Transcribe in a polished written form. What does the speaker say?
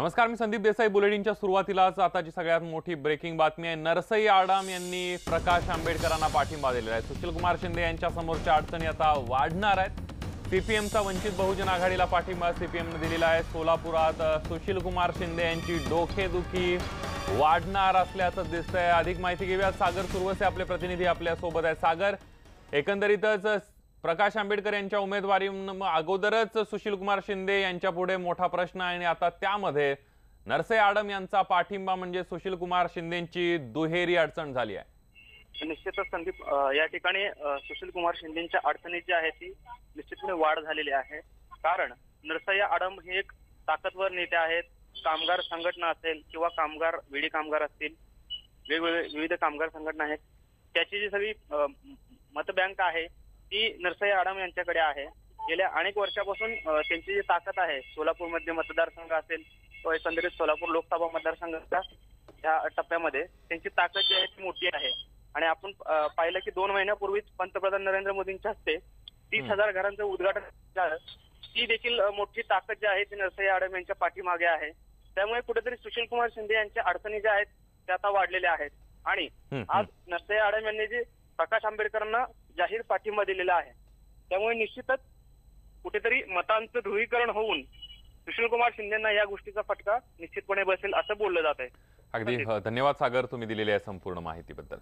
नमस्कार, मी संदीप देसाई. बुलेटिनच्या सुरुवातीलाच आताची सगळ्यात मोठी ब्रेकिंग बातमी आहे. नरसई आडम यांनी प्रकाश आंबेडकरांना पाठिंबा दिलेला आहे. सुशीलकुमार शिंदे यांच्या समोरच्या अडचणी आता वाढणार आहेत. सीपीएमचा वंचित बहुजन आघाडीला पाठिंबा सीपीएमने दिलेला आहे. सोलापुरात सुशीलकुमार शिंदे यांची डोकेदुखी वाढणार असल्याचं दिसतंय. अधिक माहिती घेऊया. सागर सुरवसे आपले प्रतिनिधी आपल्या सोबत आहेत. सागर, एकंदरीतच प्रकाश आंबेडकर यांच्या उमेदवारी अगोदरच सुशीलकुमार शिंदे यांच्या पुढे मोठा प्रश्न आहे आणि आता त्यामध्ये नरसई आडम यांचा पाठिंबा म्हणजे सुशीलकुमार शिंदेंची दुहेरी अडचण झाली आहे. निश्चितच संदीप, या ठिकाणी सुशीलकुमार शिंदेंच्या अडचणी जी आहे ती निश्चितपणे वाढ झालेली आहे. कारण नरसई आडम हे एक ताकदवर नेते आहेत. कामगार संघटना असेल किंवा विडी कामगार असतील, वेगवेगळे विविध कामगार संघटना आहेत, त्याची जी सगळी मतबँक आहे ती नरसई आडम यांच्याकडे आहे. गेल्या अनेक वर्षापासून त्यांची जी ताकद आहे, सोलापूरमध्ये मतदारसंघ असेल किंवा एकंदरीत सोलापूर लोकसभा मतदारसंघाच्या या टप्प्यामध्ये त्यांची ताकद जी आहे ती मोठी आहे. आणि आपण पाहिलं की 2 महिन्यापूर्वीच पंतप्रधान नरेंद्र मोदींच्या हस्ते 30,000 घरांचं उद्घाटन झालं. ती देखील मोठी ताकद जी आहे ती नरसई आडम यांच्या पाठीमागे आहे. त्यामुळे कुठेतरी सुशीलकुमार शिंदे यांच्या अडचणी ज्या आहेत त्या आता वाढलेल्या आहेत. आणि आज नरसई आडम यांनी जे प्रकाश आंबेडकरांना जाहीर पाठिंबा दिलेला आहे, त्यामुळे निश्चितच कुठेतरी मतांचं ध्रुवीकरण होऊन सुशीलकुमार शिंदेंना या गोष्टीचा फटका निश्चितपणे बसेल असं बोललं जात आहे. अगदी धन्यवाद सागर, तुम्ही दिलेल्या संपूर्ण माहितीबद्दल.